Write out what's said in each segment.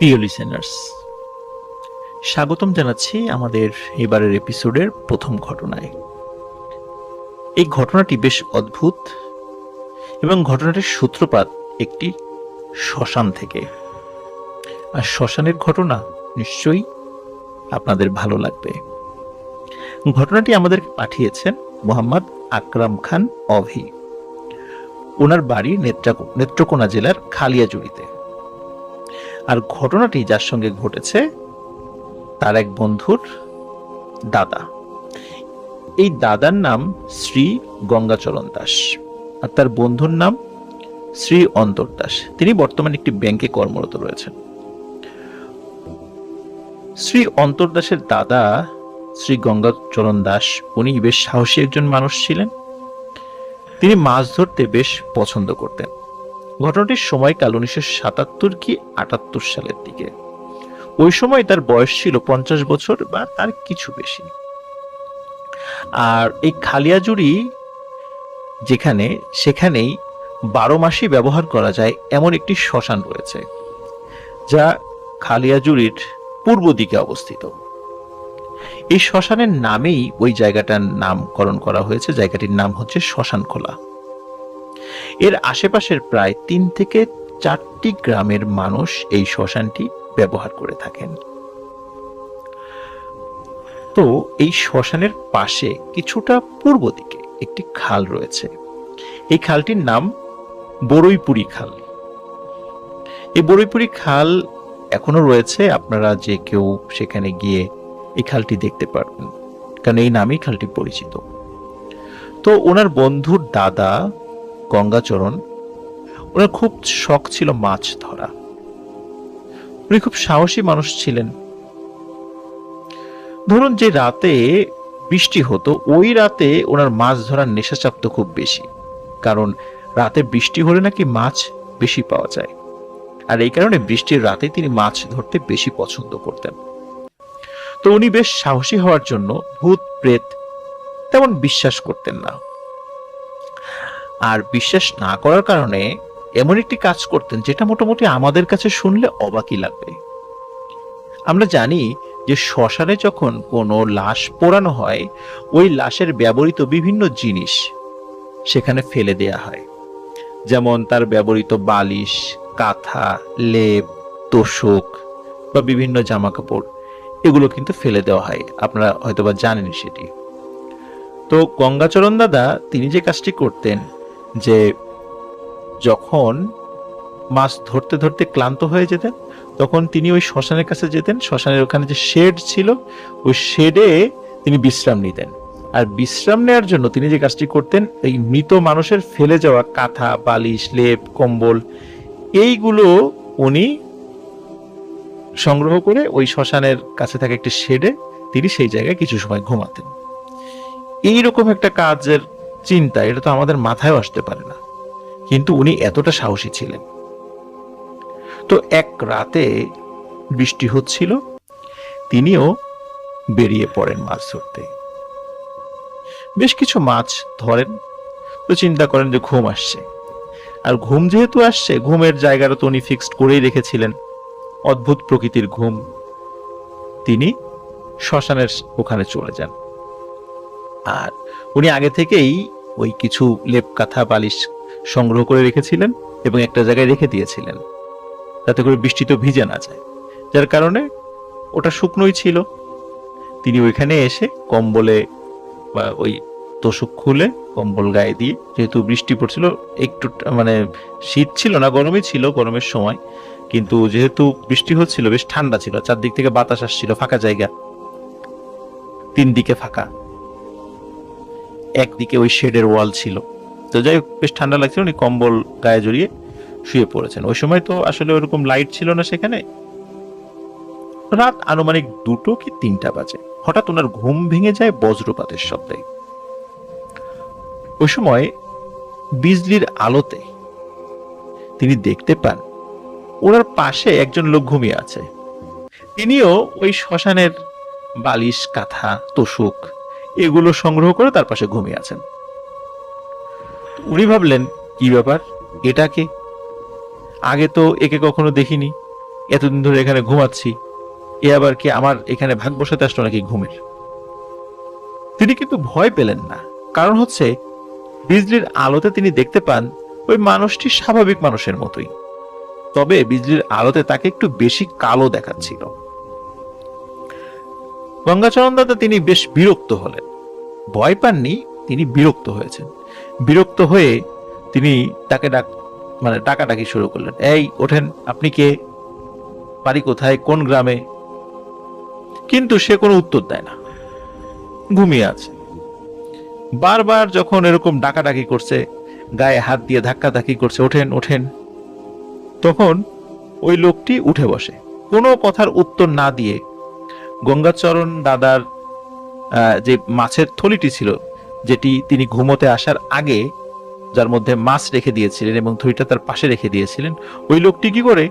প্রিয় লিসেনার্স, স্বাগতম জানাচ্ছি আমাদের এবারের এপিসোডের প্রথম ঘটনায়। এই ঘটনাটি বেশ অদ্ভুত এবং ঘটনাটির সূত্রপাত একটি শ্মশান থেকে। আর শ্মশানের ঘটনা নিশ্চয়ই আপনাদের ভালো লাগবে। ঘটনাটি আমাদের পাঠিয়েছেন মোহাম্মদ আকরাম খান অভি। ওনার বাড়ি নেত্রকোনা জেলার খালিয়াজুড়িতে। আর ঘটনাটি যার সঙ্গে ঘটেছে তার এক বন্ধুর দাদা। এই দাদার নাম শ্রী গঙ্গাচরণ দাস আর তার বন্ধুর নাম শ্রী অন্তর দাস। তিনি বর্তমানে একটি ব্যাংকে কর্মরত রয়েছেন। শ্রী অন্তর দাসের দাদা শ্রী গঙ্গাচরণ দাস উনি বেশ সাহসী একজন মানুষ ছিলেন। তিনি মাছ ধরতে বেশ পছন্দ করতেন। ঘটনাটির সময়কাল 1977 কি 78 সালের দিকে। ওই সময় তার বয়স ছিল 50 বছর বা তার কিছু বেশি। আর এই খালিয়াজুড়ি সেখানেই 12 মাসই ব্যবহার করা যায় এমন একটি শ্মশান রয়েছে, যা খালিয়াজুড়ির পূর্ব দিকে অবস্থিত। এই শ্মশানের নামেই ওই জায়গাটার নামকরণ করা হয়েছে। জায়গাটির নাম হচ্ছে শ্মশানখোলা। এর আশেপাশের প্রায় 3 থেকে 4টি গ্রামের মানুষ এই শ্মশানটি ব্যবহার করে থাকেন। তো এই শ্মশানের পাশে কিছুটা পূর্ব দিকে একটি খাল রয়েছে। এই খালটির নাম বড়ইপুরি খাল। এই বড়ইপুরি খাল এখনো রয়েছে। আপনারা যে কেউ সেখানে গিয়ে এই খালটি দেখতে পারবেন, কারণ এই নামেই খালটি পরিচিত। তো ওনার বন্ধুর দাদা গঙ্গাচরণ, ওনার খুব শখ ছিল মাছ ধরা। উনি খুব সাহসী মানুষ ছিলেন। ধরুন যে রাতে বৃষ্টি হতো, ওই রাতে ওনার মাছ ধরার নেশা চাপতো খুব বেশি, কারণ রাতে বৃষ্টি হলে নাকি মাছ বেশি পাওয়া যায়। আর এই কারণে বৃষ্টির রাতে তিনি মাছ ধরতে বেশি পছন্দ করতেন। তো উনি বেশ সাহসী হওয়ার জন্য ভূত প্রেত তেমন বিশ্বাস করতেন না। আর বিশ্বাস না করার কারণে এমন একটি কাজ করতেন যেটা মোটামুটি আমাদের কাছে শুনলে অবাকই লাগবে। আমরা জানি যে শ্মশানে যখন কোনো লাশ পোড়ানো হয়, ওই লাশের ব্যবহৃত বিভিন্ন জিনিস সেখানে ফেলে দেয়া হয়। যেমন তার ব্যবহৃত বালিশ, কাঁথা, লেপ, তোশক বা বিভিন্ন জামা কাপড়, এগুলো কিন্তু ফেলে দেওয়া হয়। আপনারা হয়তোবা জানেন সেটি। তো গঙ্গাচরণ দাদা তিনি যে কাজটি করতেন, যে যখন মাছ ধরতে ধরতে ক্লান্ত হয়ে যেতেন, তখন তিনি ওই শ্মশানের কাছে যেতেন। শ্মশানের ওখানে যে শেড ছিল, ওই শেডে তিনি বিশ্রাম নিতেন। আর বিশ্রাম নেওয়ার জন্য তিনি যে কাজটি করতেন, এই মৃত মানুষের ফেলে যাওয়া কাঁথা, বালিশ, লেপ, কম্বল, এইগুলো উনি সংগ্রহ করে ওই শ্মশানের কাছে থাকা একটি শেডে তিনি সেই জায়গায় কিছু সময় ঘুমাতেন। এইরকম একটা কাজের চিন্তা, এটা তো আমাদের মাথায় আসতে পারে না, কিন্তু উনি এতটা সাহসী ছিলেন। তো এক রাতে বৃষ্টি হচ্ছিল, তিনিও বেরিয়ে পড়েন মাছ ধরতে। বেশ কিছু মাছ ধরেন। তো চিন্তা করেন যে ঘুম আসছে, আর ঘুম যেহেতু আসছে, ঘুমের জায়গাটা তো উনি ফিক্সড করেই রেখেছিলেন। অদ্ভুত প্রকৃতির ঘুম। তিনি শ্মশানের ওখানে চলে যান। আর উনি আগে থেকেই ওই কিছু লেপ, কাঁথা, বালিশ সংগ্রহ করে রেখেছিলেন এবং একটা জায়গায় রেখে দিয়েছিলেন, যাতে করে বৃষ্টিতে ভিজে না যায়। যার কারণে ওটা শুকনোই ছিল। তিনি ওইখানে এসে কম্বলে বা ওই তোশক খুলে কম্বল গায়ে দিয়ে, যেহেতু বৃষ্টি পড়ছিল, একটু মানে শীত ছিল না, গরমই ছিল গরমের সময়, কিন্তু যেহেতু বৃষ্টি হচ্ছিল বেশ ঠান্ডা ছিল। চারদিক থেকে বাতাস আসছিল, ফাঁকা জায়গা, 3 দিকে ফাঁকা, একদিকে ওই শেডের ওয়াল ছিল। তো যাই হোক, বেশ ঠান্ডা লাগছিল। উনি কম্বল গায়ে জড়িয়ে শুয়ে পড়েছেন। ওই সময় তো আসলে ওরকম লাইট ছিল না সেখানে। রাত আনুমানিক 2টো কি 3টা বাজে। হঠাৎ ওনার ঘুম ভেঙে যায় বজ্রপাতের শব্দে। ওই সময় বিজলির আলোতে তিনি দেখতে পান ওনার পাশে একজন লোক ঘুমিয়ে আছে। তিনিও ওই শ্মশানের বালিশ, কাঁথা, তোশক এগুলো সংগ্রহ করে তার পাশে ঘুমিয়ে আছেন। উনি ভাবলেন, কি ব্যাপার, এটা কে? আগে তো একে কখনো দেখিনি। এতদিন ধরে এখানে ঘুমাচ্ছি, এ আবার কি আমার এখানে ভাগ বসাতে আসলো নাকি ঘুমের? তিনি কিন্তু ভয় পেলেন না, কারণ হচ্ছে বিজলির আলোতে তিনি দেখতে পান ওই মানুষটি স্বাভাবিক মানুষের মতোই, তবে বিজলির আলোতে তাকে একটু বেশি কালো দেখাচ্ছিল। গঙ্গাচরণ দাদা তিনি বেশ বিরক্ত হলেন, ভয় পাননি, তিনি বিরক্ত হয়েছেন। বিরক্ত হয়ে তিনি তাকে ডাকাডাকি শুরু করলেন, এই ওঠেন, আপনি কে, বাড়ি কোথায়, কোন গ্রামে? কিন্তু সে কোনো উত্তর দেয় না, ঘুমিয়ে আছে। বারবার যখন এরকম ডাকাডাকি করছে, গায়ে হাত দিয়ে ধাক্কাধাক্কি করছে, ওঠেন ওঠেন, তখন ওই লোকটি উঠে বসে। কোনো কথার উত্তর না দিয়ে গঙ্গাচরণ দাদার যে মাছের থলিটি ছিল, যেটি তিনি ঘুমোতে আসার আগে যার মধ্যে মাছ রেখে দিয়েছিলেন এবং থলিটা তার পাশে রেখে দিয়েছিলেন, ওই লোকটি কি করে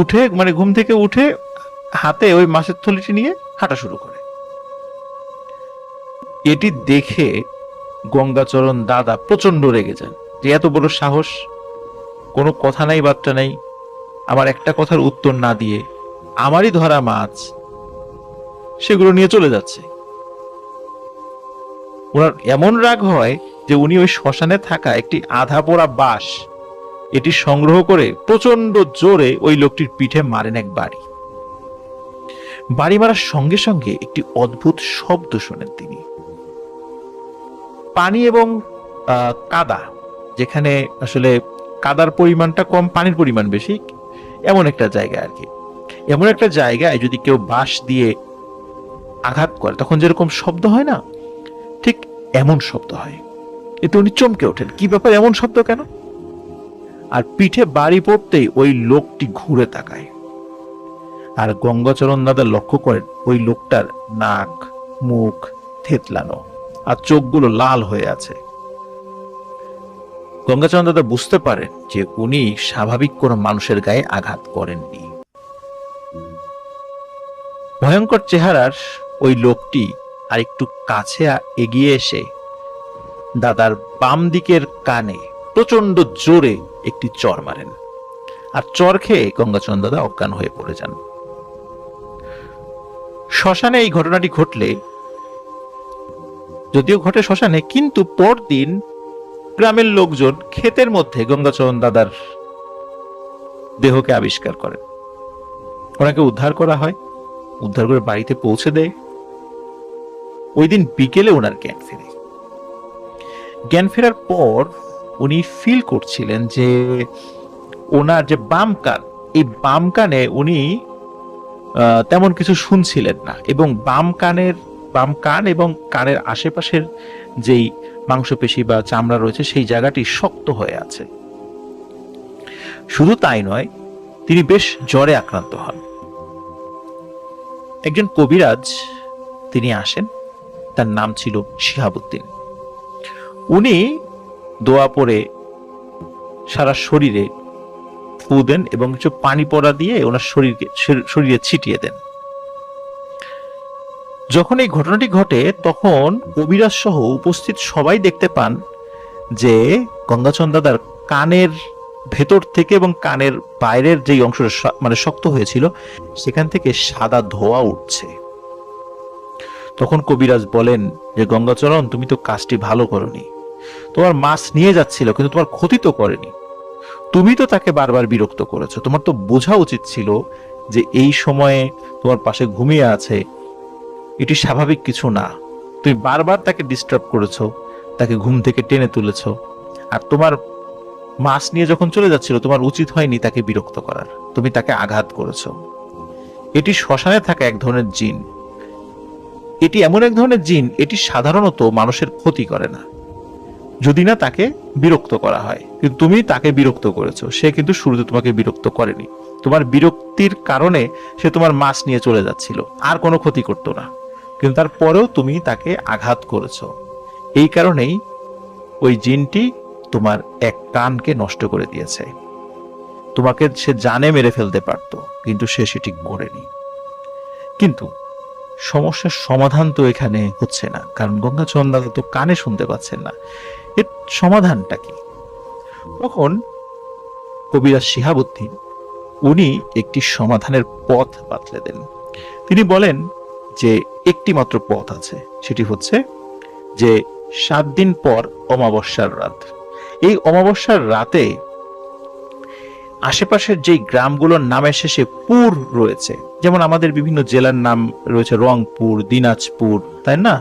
উঠে, ঘুম থেকে উঠে হাতে ওই মাছের থলিটি নিয়ে হাঁটা শুরু করে। এটি দেখে গঙ্গাচরণ দাদা প্রচন্ড রেগে যান, যে এত বড় সাহস, কোনো কথা নাই বার্তা নাই, আমার একটা কথার উত্তর না দিয়ে আমারই ধরা মাছ সেগুলো নিয়ে চলে যাচ্ছে। ওনার এমন রাগ হয় যে উনি ওই শ্মশানে থাকা একটি আধা পোড়া বাঁশ এটি সংগ্রহ করে প্রচন্ড জোরে ওই লোকটির পিঠে মারেন এক বাড়ি। বাড়ি মারার সঙ্গে সঙ্গে একটি অদ্ভুত শব্দ শোনেন তিনি। পানি এবং কাদা, যেখানে আসলে কাদার পরিমাণটা কম, পানির পরিমাণ বেশি, এমন একটা জায়গা আর কি। এমন একটা জায়গায় যদি কেউ বাঁশ দিয়ে আঘাত করে তখন যেরকম শব্দ হয় না, ঠিক এমন শব্দ হয়। এতে উনি চমকে ওঠেন, কি ব্যাপার, এমন শব্দ কেন? আর পিঠে বাড়ি পড়তেই ওই লোকটি ঘুরে তাকায়, আর গঙ্গাচরণ দাদা লক্ষ্য করেন ওই লোকটার নাক মুখ থেতলানো আর চোখগুলো লাল হয়ে আছে। গঙ্গাচরণ দাদা বুঝতে পারেন যে উনি স্বাভাবিক কোনো মানুষের গায়ে আঘাত করেননি। ভয়ঙ্কর চেহারার ওই লোকটি আর একটু কাছে এগিয়ে এসে দাদার বাম দিকের কানে প্রচন্ড জোরে একটি চড় মারেন, আর চড় খেয়ে গঙ্গাচরণ দাদা অজ্ঞান হয়ে পড়ে যান। শ্মশানে এই ঘটনাটি ঘটলে, যদিও ঘটে শ্মশানে, কিন্তু পরদিন গ্রামের লোকজন ক্ষেতের মধ্যে গঙ্গাচরণ দাদার দেহকে আবিষ্কার করেন। ওনাকে উদ্ধার করা হয়, উদ্ধার করে বাড়িতে পৌঁছে দেয়। ওই দিন বিকেলে ওনার জ্ঞান ফেরে। জ্ঞান ফেরার পর উনি ফিল করছিলেন যে ওনার যে বাম কান, এই বাম কানে উনি তেমন কিছু শুনছিলেন না, এবং বাম কান এবং কানের আশেপাশের যেই মাংসপেশি বা চামড়া রয়েছে সেই জায়গাটি শক্ত হয়ে আছে। শুধু তাই নয়, তিনি বেশ জ্বরে আক্রান্ত হন। একজন কবিরাজ তিনি আসেন, তার নাম ছিল শিহাবুদ্দিন। উনি দোয়া পরে সারা শরীরে ফু দেন এবং কিছু পানি পড়া দিয়ে ওনার শরীরে ছিটিয়ে দেন। যখন এই ঘটনাটি ঘটে তখন কবিরাজ সহ উপস্থিত সবাই দেখতে পান যে গঙ্গাচরণ দাদার কানের ভেতর থেকে এবং কানের বাইরের যে অংশটা শক্ত হয়েছিল সেখান থেকে সাদা ধোঁয়া উঠছে। তখন কবিরাজ বলেন যে গঙ্গাচরণ, তুমি তো কাজটি ভালো করনি, তোমার মাছ নিয়ে যাচ্ছিল কিন্তু তোমার ক্ষতি তো করেনি, তুমি তো তাকে বারবার বিরক্ত করেছো, তোমার তো বোঝা উচিত ছিল যে এই সময়ে তোমার পাশে ঘুমিয়ে আছে এটি স্বাভাবিক কিছু না, তুমি বারবার তাকে ডিস্টার্ব করেছো, তাকে ঘুম থেকে টেনে তুলেছো, আর তোমার মাছ নিয়ে যখন চলে যাচ্ছিল তোমার উচিত হয়নি তাকে বিরক্ত করার, তুমি তাকে আঘাত করেছো। এটি শ্মশানে থাকা এক ধরনের জিন, এটি এমন এক ধরনের জিন, এটি সাধারণত মানুষের ক্ষতি করে না যদি না তাকে বিরক্ত করা হয়, কিন্তু তুমি তাকে বিরক্ত করেছো, সে কিন্তু শুরুতে তোমাকে বিরক্ত করেনি, তোমার বিরক্তির কারণে সে তোমার মাছ নিয়ে চলে যাচ্ছিল, আর কোনো ক্ষতি করতো না, কিন্তু তারপরেও তুমি তাকে আঘাত করেছো। এই কারণেই ওই জিনটি তোমার এক কানকে নষ্ট করে দিয়েছে, তোমাকে সে জানে মেরে ফেলতে পারতো কিন্তু সে সেটি করেনি। কিন্তু সমস্যার সমাধান তো এখানে হচ্ছে না, কারণ গঙ্গাচরণ দাদা তো কানে শুনতে পাচ্ছেন না, এর সমাধানটা কি? তখন কবিরাজ শিহাবুদ্দিন উনি একটি সমাধানের পথ বাতলে দেন। তিনি বলেন যে একটি মাত্র পথ আছে, সেটি হচ্ছে যে 7 দিন পর অমাবস্যার রাত। এই অমাবস্যার রাতে আশেপাশের যেই গ্রামগুলোর নামের শেষে পুর রয়েছে, যেমন আমাদের বিভিন্ন জেলার নাম রয়েছে রংপুর, দিনাজপুর, তাই না,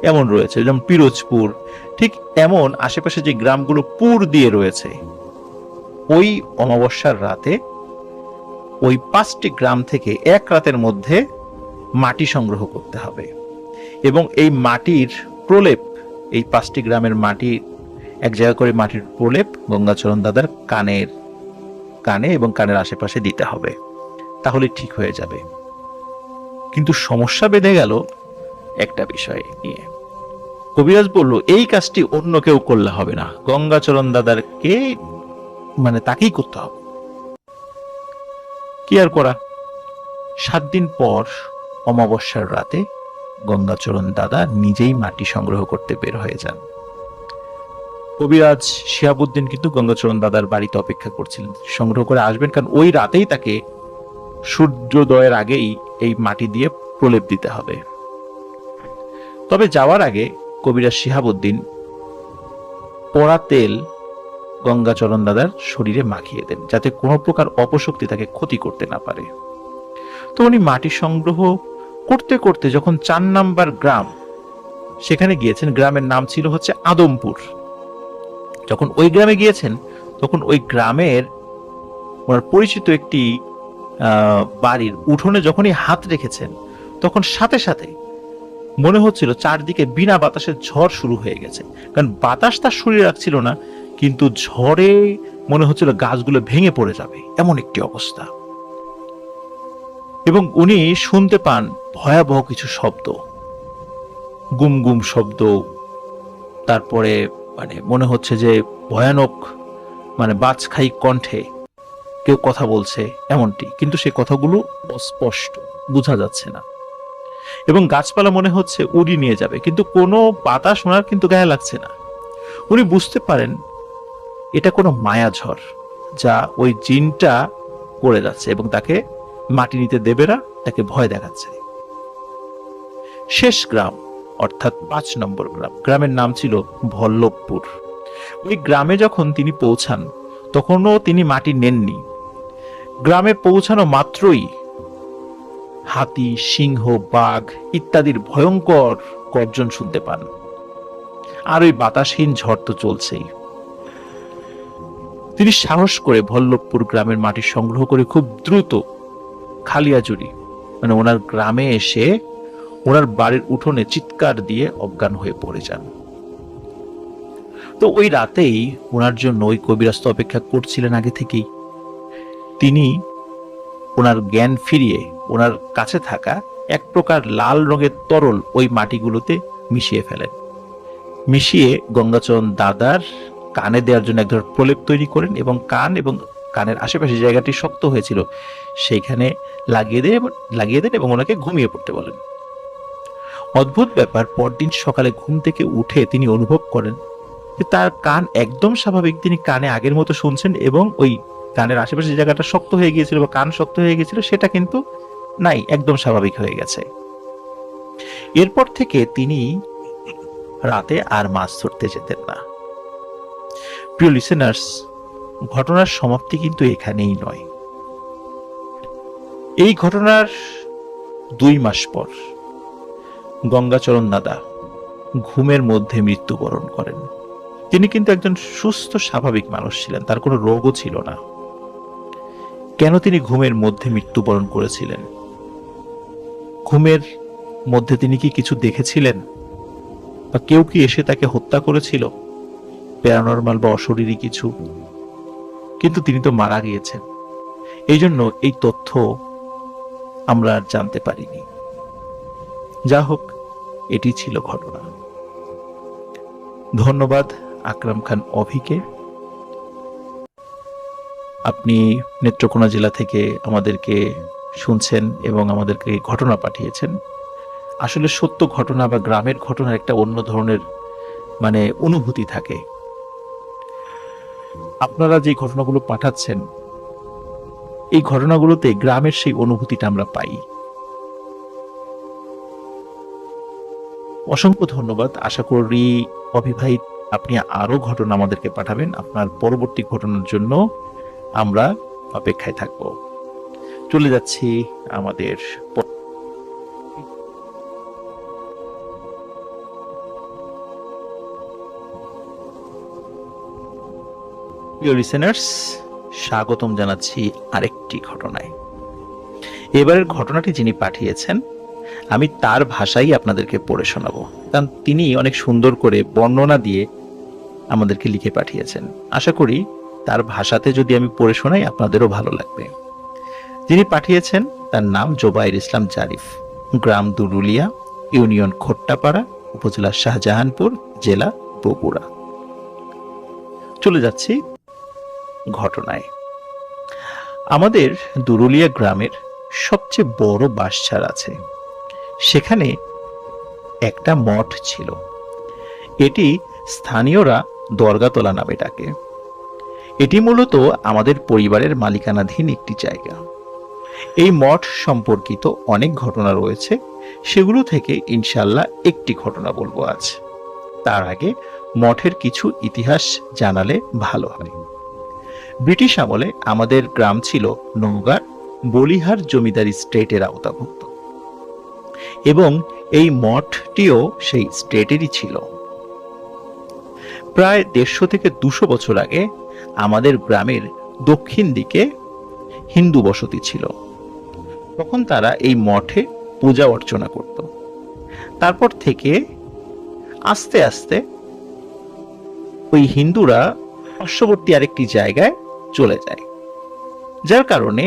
এমন রয়েছে, যেমন পিরোজপুর, ঠিক এমন আশেপাশে যে গ্রামগুলো পুর দিয়ে রয়েছে, ওই অমাবস্যার রাতে ওই 5টি গ্রাম থেকে এক রাতের মধ্যে মাটি সংগ্রহ করতে হবে এবং এই মাটির প্রলেপ, এই 5টি গ্রামের মাটি এক জায়গা করে মাটির প্রলেপ গঙ্গাচরণ দাদার কানে এবং কানের আশেপাশে দিতে হবে, তাহলে ঠিক হয়ে যাবে। কিন্তু সমস্যা বেঁধে গেল একটা বিষয় নিয়ে। কবিরাজ বলল এই কাজটি অন্য কেউ করলে হবে না, গঙ্গাচরণ দাদারকে তাকেই করতে হবে। কি আর করা, 7 দিন পর অমাবস্যার রাতে গঙ্গাচরণ দাদা নিজেই মাটি সংগ্রহ করতে বের হয়ে যান। কবিরাজ শিহাবুদ্দিন কিন্তু গঙ্গাচরণ দাদার বাড়িতে অপেক্ষা করছিলেন, সংগ্রহ করে আসবেন, কারণ ওই রাতেই তাকে সূর্যোদয়ের আগেই এই মাটি দিয়ে প্রলেপ দিতে হবে। তবে যাওয়ার আগে কবিরাজ শিহাবুদ্দিন পোড়া তেল গঙ্গাচরণ দাদার শরীরে মাখিয়ে দেন, যাতে কোনো প্রকার অপশক্তি তাকে ক্ষতি করতে না পারে। তো উনি মাটি সংগ্রহ করতে করতে যখন 4 নাম্বার গ্রাম সেখানে গিয়েছেন, গ্রামের নাম ছিল হচ্ছে আদমপুর। যখন ওই গ্রামে গিয়েছেন তখন ওই গ্রামের ওনার পরিচিত একটি বাড়ির উঠোনে যখনই হাত রেখেছেন, তখন সাথে সাথে মনে হচ্ছিল চারদিকে বিনা বাতাসের ঝড় শুরু হয়ে গেছে। কারণ বাতাস তার শরীরে রাখছিল না, কিন্তু ঝড়ে মনে হচ্ছিল গাছগুলো ভেঙে পড়ে যাবে, এমন একটি অবস্থা। এবং উনি শুনতে পান ভয়াবহ কিছু শব্দ, গুম গুম শব্দ, তারপরে মনে হচ্ছে যে ভয়ানক বাজখাই কণ্ঠে কেউ কথা বলছে এমনটি, কিন্তু সেই কথাগুলো অস্পষ্ট, বোঝা যাচ্ছে না। এবং গাছপালা মনে হচ্ছে উড়িয়ে নিয়ে যাবে, কিন্তু কোনো বাতাস ওনার কিন্তু গায়ে লাগছে না। উনি বুঝতে পারেন এটা কোনো মায়া ঝড়, যা ওই জিনটা করে যাচ্ছে এবং তাকে মাটি নিতে দেবে না, তাকে ভয় দেখাচ্ছে। শেষ গ্রাম অর্থাৎ 5 নম্বর গ্রামের নাম ছিল ভল্লভপুর। ওই গ্রামে যখন তিনি পৌঁছান তখনও তিনি মাটি নেননি। গ্রামে পৌঁছানো মাত্রই হাতি, সিংহ, বাঘ ইত্যাদির ভয়ঙ্কর গর্জন শুনতে পান, আর ওই বাতাসহীন ঝড় তো চলছেই। তিনি সাহস করে ভল্লভপুর গ্রামের মাটি সংগ্রহ করে খুব দ্রুত খালিয়াজুড়ি ওনার গ্রামে এসে ওনার বাড়ির উঠোনে চিৎকার দিয়ে অজ্ঞান হয়ে পড়ে যান। তো ওই রাতেই ওনার জন্য ওই কবিরাজ অপেক্ষা করছিলেন আগে থেকেই। তিনি ওনার জ্ঞান ফিরিয়ে ওনার কাছে থাকা এক প্রকার লাল রঙের তরল ওই মাটিগুলোতে মিশিয়ে ফেলেন। মিশিয়ে গঙ্গাচরণ দাদার কানে দেওয়ার জন্য এক ধরনের প্রলেপ তৈরি করেন এবং কানের আশেপাশে জায়গাটি শক্ত হয়েছিল সেইখানে লাগিয়ে দেন এবং ওনাকে ঘুমিয়ে পড়তে বলেন। অদ্ভুত ব্যাপার, পরদিন সকালে ঘুম থেকে উঠে তিনি অনুভব করেন যে তার কান একদম স্বাভাবিক, তিনি কানে আগের মতো শুনছেন এবং ওই কানের আশেপাশে যে জায়গাটা শক্ত হয়ে গিয়েছিল বা কান শক্ত হয়ে গিয়েছিল সেটা কিন্তু নাই, একদম স্বাভাবিক হয়ে গেছে। এরপর থেকে তিনি রাতে আর মাছ ধরতে যেতেন না। প্রিয় লিসেনার্স, ঘটনার সমাপ্তি কিন্তু এখানেই নয়। এই ঘটনার 2 মাস পর গঙ্গাচরণ দাদা ঘুমের মধ্যে মৃত্যুবরণ করেন। তিনি কিন্তু একজন সুস্থ স্বাভাবিক মানুষ ছিলেন, তার কোনো রোগও ছিল না। কেন তিনি ঘুমের মধ্যে মৃত্যুবরণ করেছিলেন? ঘুমের মধ্যে তিনি কি কিছু দেখেছিলেন, বা কেউ কি এসে তাকে হত্যা করেছিল, প্যারানরমাল বা অশরীরী কিছু? কিন্তু তিনি তো মারা গিয়েছেন, এই জন্য এই তথ্য আমরা আর জানতে পারিনি। যা হোক, এটি ছিল ঘটনা। ধন্যবাদ আকরাম খান অভিকে। আপনি নেত্রকোনা জেলা থেকে আমাদেরকে শুনছেন এবং আমাদেরকে ঘটনা পাঠিয়েছেন। আসলে সত্য ঘটনা বা গ্রামের ঘটনার একটা অন্য ধরনের অনুভূতি থাকে। আপনারা যে ঘটনাগুলো পাঠাচ্ছেন এই ঘটনাগুলোতে গ্রামের সেই অনুভূতিটা আমরা পাই। অসংখ্য ধন্যবাদ। আশা করি অভিভাই আপনি আরো ঘটনা আমাদেরকে পাঠাবেন। আপনার পরবর্তী ঘটনার জন্য আমরা অপেক্ষায় থাকব। চলে যাচ্ছি আমাদের প্রিয় লিসেনার্স, স্বাগতম জানাচ্ছি আরেকটি ঘটনায়। এবারের ঘটনাটি যিনি পাঠিয়েছেন আমি তার ভাষাই আপনাদেরকে পড়ে শোনাবো, কারণ তিনি অনেক সুন্দর করে বর্ণনা দিয়ে আমাদেরকে লিখে পাঠিয়েছেন। আশা করি তার ভাষাতে যদি আমি পড়ে শোনাই আপনাদেরও ভালো লাগবে। যিনি পাঠিয়েছেন তার নাম জোবাইর ইসলাম জারিফ, গ্রাম দুরুলিয়া, ইউনিয়ন খোট্টাপাড়া, উপজেলা শাহজাহানপুর, জেলা বগুড়া। চলে যাচ্ছি ঘটনায়। আমাদের দুরুলিয়া গ্রামের সবচেয়ে বড় বাঁশঝাড় আছে, সেখানে একটা মঠ ছিল। এটি স্থানীয়রা দরগাতলা নামে ডাকে। এটি মূলত আমাদের পরিবারের মালিকানাধীন একটি জায়গা। এই মঠ সম্পর্কিত অনেক ঘটনা রয়েছে, সেগুলো থেকে ইনশাল্লাহ একটি ঘটনা বলবো আজ। তার আগে মঠের কিছু ইতিহাস জানালে ভালো হয়। ব্রিটিশ আমলে আমাদের গ্রাম ছিল নওগাঁর বলিহার জমিদারি স্টেটের আওতাভুক্ত এবং এই মঠটিও সেই স্টেটেরই ছিল। প্রায় 150 থেকে 200 বছর আগে আমাদের গ্রামের দক্ষিণ দিকে হিন্দু বসতি ছিল। তখন তারা এই মঠে পূজা অর্চনা করত। তারপর থেকে আস্তে আস্তে ওই হিন্দুরা পার্শ্ববর্তী আরেকটি জায়গায় চলে যায়, যার কারণে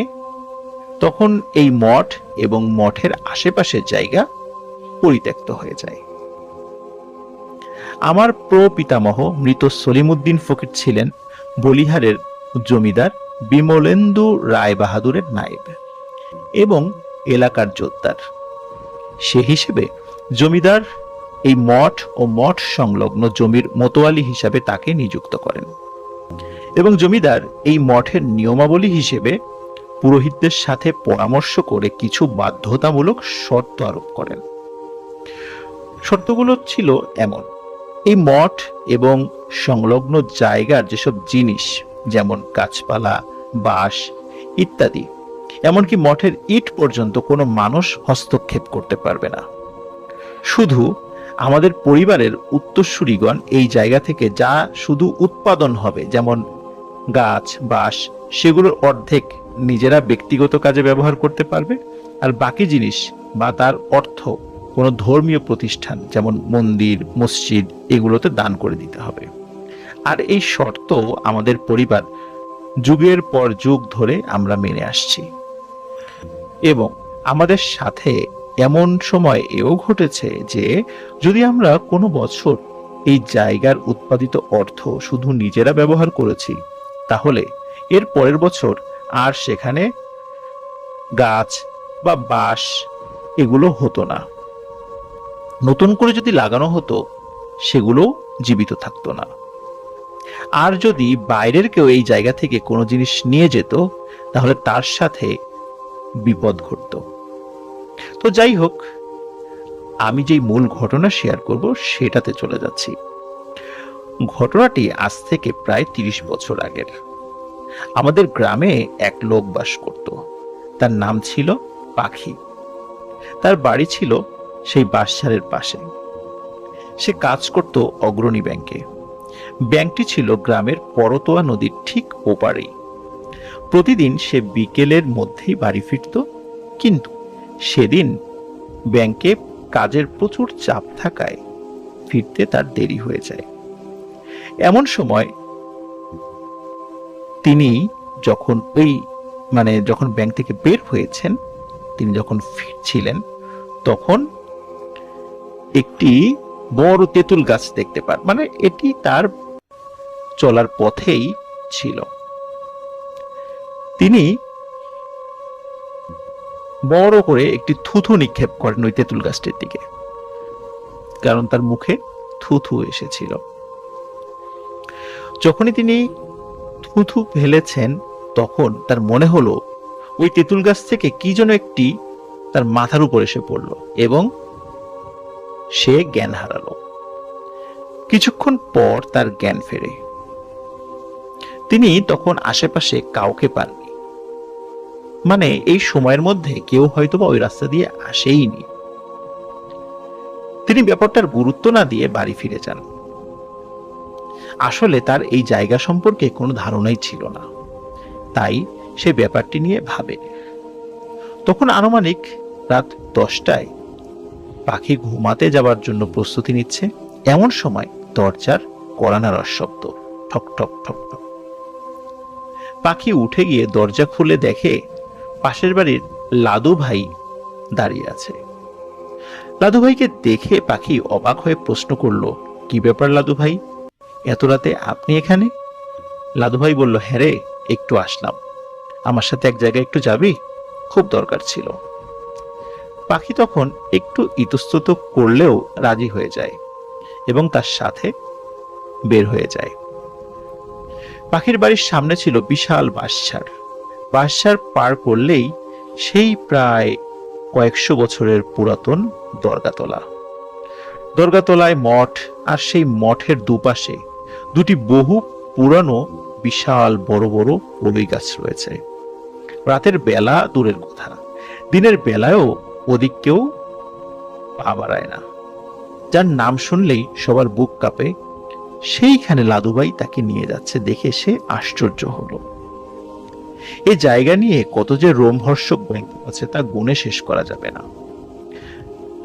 তখন এই মঠ এবং মঠের আশেপাশের জায়গা পরিত্যক্ত হয়ে যায়। আমার প্রপিতামহ মৃত সলিমুদ্দিন ফকির ছিলেন বলিহারের জমিদার বিমলেন্দু রায় বাহাদুরের নায়েব এবং এলাকার জোতদার। সে হিসেবে জমিদার এই মঠ ও মঠ সংলগ্ন জমির মোতোয়ালি হিসাবে তাকে নিযুক্ত করেন এবং জমিদার এই মঠের নিয়মাবলী হিসেবে পুরোহিতদের সাথে পরামর্শ করে কিছু বাধ্যতামূলক শর্ত আরোপ করেন। শর্তগুলো ছিল এমন: এই মঠ এবং সংলগ্ন জায়গার যেসব জিনিস, যেমন গাছপালা, বাঁশ ইত্যাদি, এমনকি মঠের ইট পর্যন্ত কোনো মানুষ হস্তক্ষেপ করতে পারবে না। শুধু আমাদের পরিবারের উত্তরসূরিগণ এই জায়গা থেকে যা শুধু উৎপাদন হবে, যেমন গাছ, বাঁশ, সেগুলোর অর্ধেক নিজেরা ব্যক্তিগত কাজে ব্যবহার করতে পারবে, আর বাকি জিনিস বা তার অর্থ কোনো ধর্মীয় প্রতিষ্ঠান যেমন মন্দির, মসজিদ এগুলোতে দান করে দিতে হবে। আর এই শর্ত আমাদের পরিবার যুগের পর যুগ ধরে আমরা মেনে আসছি এবং আমাদের সাথে এমন সময় এও ঘটেছে যে যদি আমরা কোনো বছর এই জায়গার উৎপাদিত অর্থ শুধু নিজেরা ব্যবহার করেছি, তাহলে এর পরের বছর আর সেখানে গাছ বা বাঁশ এগুলো হতো না। নতুন করে যদি লাগানো হতো সেগুলো জীবিত থাকতো না। আর যদি বাইরের কেউ এই জায়গা থেকে কোনো জিনিস নিয়ে যেত তাহলে তার সাথে বিপদ ঘটতো। তো যাই হোক, আমি যেই মূল ঘটনা শেয়ার করব সেটাতে চলে যাচ্ছি। ঘটনাটি আজ থেকে প্রায় 30 বছর আগের। আমাদের গ্রামে এক লোক বাস করত, তার নাম ছিল পাখি। তার বাড়ি ছিল সেই বাঁশঝাড়ের পাশে। সে কাজ করত অগ্রণী ব্যাংকে। ব্যাংকটি ছিল গ্রামের করতোয়া নদীর ঠিক ওপারেই। প্রতিদিন সে বিকেলের মধ্যেই বাড়ি ফিরত, কিন্তু সেদিন ব্যাংকে কাজের প্রচুর চাপ থাকায় ফিরতে তার দেরি হয়ে যায়। এমন সময় তিনি যখন যখন ব্যাংক থেকে বের হয়েছেন, তিনি যখন ফিরছিলেন তখন একটি বড় তেঁতুল গাছ দেখতে পান। এটি তার চলার পথেই ছিল। তিনি বড় করে একটি থুথু নিক্ষেপ করেন ওই তেঁতুল গাছটির দিকে, কারণ তার মুখে থুথু এসেছিল। যখনই তিনি থুথু ফেলেছেন তখন তার মনে হলো ওই তেঁতুল গাছ থেকে কি যেন একটি তার মাথার উপর এসে পড়ল এবং সে জ্ঞান হারালো। কিছুক্ষণ পর তার জ্ঞান ফেরে। তিনি তখন আশেপাশে কাউকে পাননি, মানে এই সময়ের মধ্যে কেউ হয়তোবা ওই রাস্তা দিয়ে আসেইনি। তিনি ব্যাপারটার গুরুত্ব না দিয়ে বাড়ি ফিরে যান। আসলে তার এই জায়গা সম্পর্কে কোনো ধারণাই ছিল না, তাই সে ব্যাপারটি নিয়ে ভাবে। তখন আনুমানিক রাত 10টায় পাখি ঘুমাতে যাবার জন্য প্রস্তুতি নিচ্ছে। এমন সময় দরজার কড়া নাড়ার শব্দ, ঠক ঠক ঠক ঠক। পাখি উঠে গিয়ে দরজা খুলে দেখে পাশের বাড়ির লাদু ভাই দাঁড়িয়ে আছে। লাদু ভাইকে দেখে পাখি অবাক হয়ে প্রশ্ন করলো, কি ব্যাপার লাদু ভাই, এত রাতে আপনি এখানে? লাদু ভাই বলল, হ্যাঁ রে, একটু আসলাম, আমার সাথে এক জায়গায় একটু যাবি, খুব দরকার ছিল। পাখি তখন একটু ইতস্তত করলেও রাজি হয়ে যায় এবং তার সাথে বের হয়ে যায়। পাখির বাড়ির সামনে ছিল বিশাল বাঁশঝাড়। বাঁশঝাড় পার করলেই সেই প্রায় কয়েকশো বছরের পুরাতন দরগাতলা। দরগাতলায় মঠ, আর সেই মঠের দুপাশে দুটি বহু পুরানো বিশাল বড় বড় কলই গাছ রয়েছে। রাতের বেলা দূরের কথা, দিনের বেলায়ও ওদিক কেউ পা বাড়ায় না। যার নাম শুনলেই সবার বুক কাঁপে, সেইখানে লাদুভাই তাকে নিয়ে যাচ্ছে দেখে সে আশ্চর্য হলো। এই জায়গা নিয়ে কত যে রোমহর্ষক গল্প আছে তা গুণে শেষ করা যাবে না।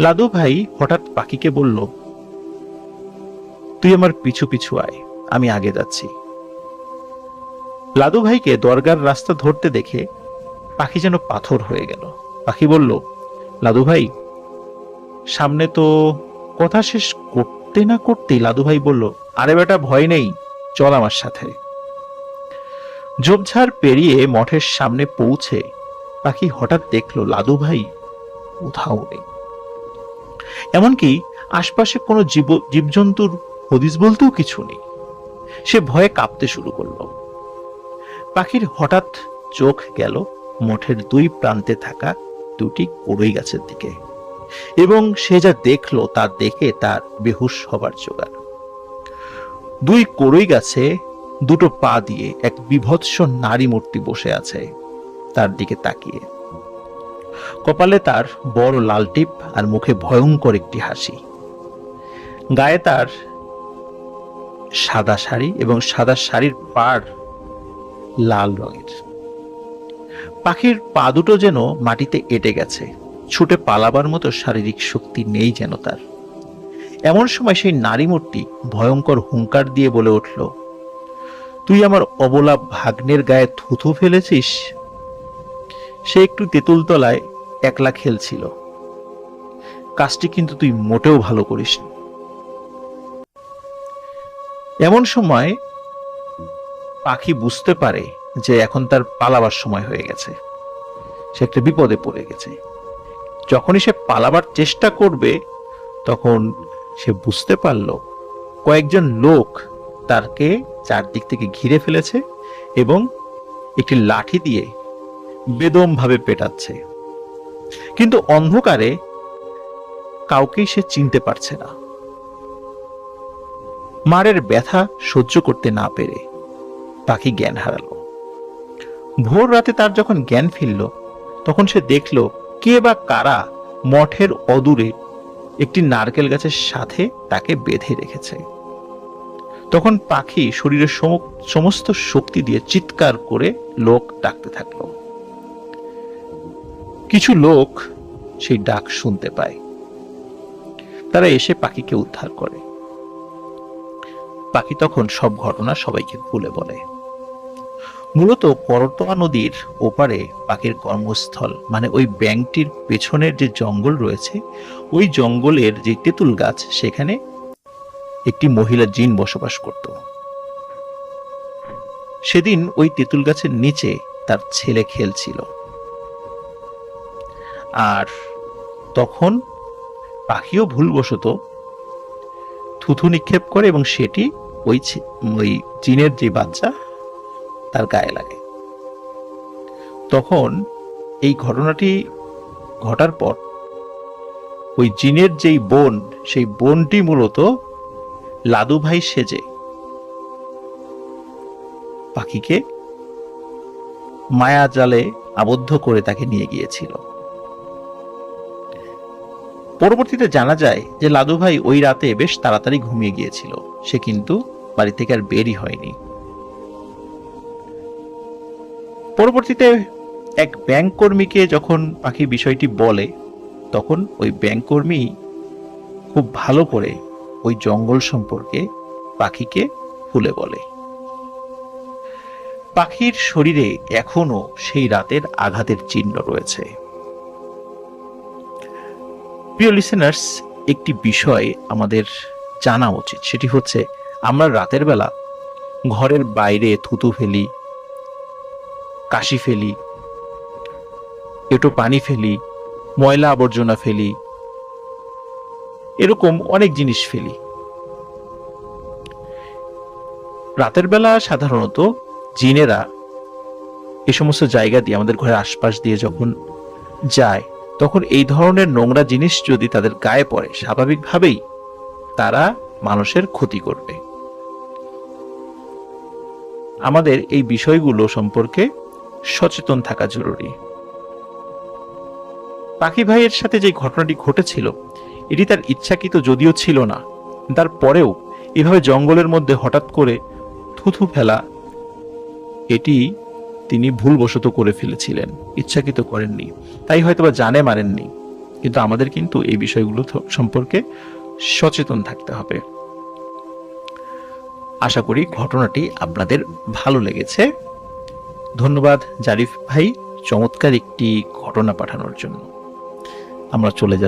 লাদু ভাই হঠাৎ পাখিকে বলল, তুই আমার পিছু পিছু আয়, আমি আগে যাচ্ছি। লাদু ভাইকে দরগার রাস্তা ধরতে দেখে পাখি যেন পাথর হয়ে গেল। পাখি বলল, লাদু ভাই সামনে তো। কথা শেষ করতে না করতেই লাদু ভাই বলল, আরে বেটা ভয় নেই, চল আমার সাথে। ঝোপঝাড় পেরিয়ে মঠের সামনে পৌঁছে পাখি হঠাৎ দেখলো লাদু ভাই কোথাও নেই। এমনকি আশপাশে কোনো জীবজন্তুর হদিস বলতেও কিছু নেই। সে ভয়ে কাঁপতে শুরু করলো। পাখির হঠাৎ চোখ গেল মঠের দুই প্রান্তে থাকা দুটি কড়ই গাছের দিকে, এবং সে যা দেখলো তা দেখে তার বেহুশ হবার জোগাড়। দুই কড়ই গাছে দুটো পা দিয়ে এক বিভৎস নারী মূর্তি বসে আছে তার দিকে তাকিয়ে। কপালে তার বড় লাল টিপ আর মুখে ভয়ঙ্কর একটি হাসি। গায়ে তার সাদা শাড়ি এবং সাদা শাড়ির পাড় লাল রঙের। পাখির পা দুটো যেন মাটিতে এঁটে গেছে, ছুটে পালাবার মতো শারীরিক শক্তি নেই যেন তার। এমন সময় সেই নারী মূর্তি ভয়ঙ্কর হুঙ্কার দিয়ে বলে উঠল, তুই আমার অবলা ভাগ্নের গায়ে থুথু ফেলেছিস? সে একটু তেঁতুল তলায় একলা খেলছিল, কাজটি কিন্তু তুই মোটেও ভালো করিস। এমন সময় পাখি বুঝতে পারে যে এখন তার পালাবার সময় হয়ে গেছে, সে একটা বিপদে পড়ে গেছে। যখনই সে পালাবার চেষ্টা করবে তখন সে বুঝতে পারল কয়েকজন লোক তাকে চারদিক থেকে ঘিরে ফেলেছে এবং একটি লাঠি দিয়ে বেদম ভাবে পেটাচ্ছে। কিন্তু অন্ধকারে কাউকেই সে চিনতে পারছে না। মারের ব্যথা সহ্য করতে না পেরে পাখি জ্ঞান হারালো। ভোর রাতে তার যখন জ্ঞান ফিরল তখন সে দেখল কে বা কারা মঠের অদূরে একটি নারকেল গাছের সাথে তাকে বেঁধে রেখেছে। তখন পাখি শরীরের সমস্ত শক্তি দিয়ে চিৎকার করে লোক ডাকতে থাকল। কিছু লোক সেই ডাক শুনতে পায়, তারা এসে পাখিকে উদ্ধার করে। পাখি তখন সব ঘটনা সবাইকে খুলে বলে। মূলত করতোয়া নদীর ওপারে পাখির কর্মস্থল, মানে ওই ব্যাংকটির পেছনের যে জঙ্গল রয়েছে, ওই জঙ্গলের যে তেঁতুল গাছ, সেখানে একটি মহিলা জিন বসবাস করত। সেদিন ওই তেঁতুল গাছের নিচে তার ছেলে খেলছিল, আর তখন পাখিও ভুলবশত থুথু নিক্ষেপ করে এবং সেটি ওই জিনের যে বাচ্চা তার গায়ে লাগে। তখন এই ঘটনাটি ঘটার পর ওই জিনের যেই বোন, সেই বোনটি মূলত লাদু ভাই সেজে পাখিকে মায়া জালে আবদ্ধ করে তাকে নিয়ে গিয়েছিল। পরবর্তীতে জানা যায় যে লাদু ভাই ওই রাতে বেশ তাড়াতাড়ি ঘুমিয়ে গিয়েছিল, সে কিন্তু বাড়ি থেকে আর বেরই হয়নি। পরবর্তীতে এক ব্যাংক কর্মীকে যখন পাখি বিষয়টি বলে, তখন ওই ব্যাংক কর্মী খুব ভালো করে ওই জঙ্গল সম্পর্কে পাখিকে খুলে বলে। পাখির শরীরে এখনো সেই রাতের আঘাতের চিহ্ন রয়েছে। প্রিয় লিসেনার্স, একটি বিষয় আমাদের জানা উচিত, সেটি হচ্ছে আমরা রাতের বেলা ঘরের বাইরে থুতু ফেলি, কাশি ফেলি, এঁটো পানি ফেলি, ময়লা আবর্জনা ফেলি, এরকম অনেক জিনিস ফেলি। রাতের বেলা সাধারণত জিনেরা এ সমস্ত জায়গা দিয়ে, আমাদের ঘরের আশপাশ দিয়ে যখন যায়, তখন এই ধরনের নোংরা জিনিস যদি তাদের গায়ে পড়ে, স্বাভাবিকভাবেই তারা মানুষের ক্ষতি করবে। আমাদের এই বিষয়গুলো সম্পর্কে সচেতন থাকা জরুরি। পাখি ভাইয়ের সাথে যে ঘটনাটি ঘটেছিল, এটি তার ইচ্ছাকৃত যদিও ছিল না, তারপরেও এভাবে জঙ্গলের মধ্যে হঠাৎ করে থুথু ফেলা, এটি তিনি ভুলবশত করে ফেলেছিলেন, ইচ্ছাকৃত করেননি। তাই হয়তোবা জানে মারেননি, কিন্তু আমাদের কিন্তু এই বিষয়গুলো সম্পর্কে সচেতন থাকতে হবে। আশা করি ঘটনাটি আপনাদের ভালো লেগেছে। ধন্যবাদ জারিফ ভাই চমৎকার একটি ঘটনা পাঠানোর জন্য। আমরা চলে যাচ্ছি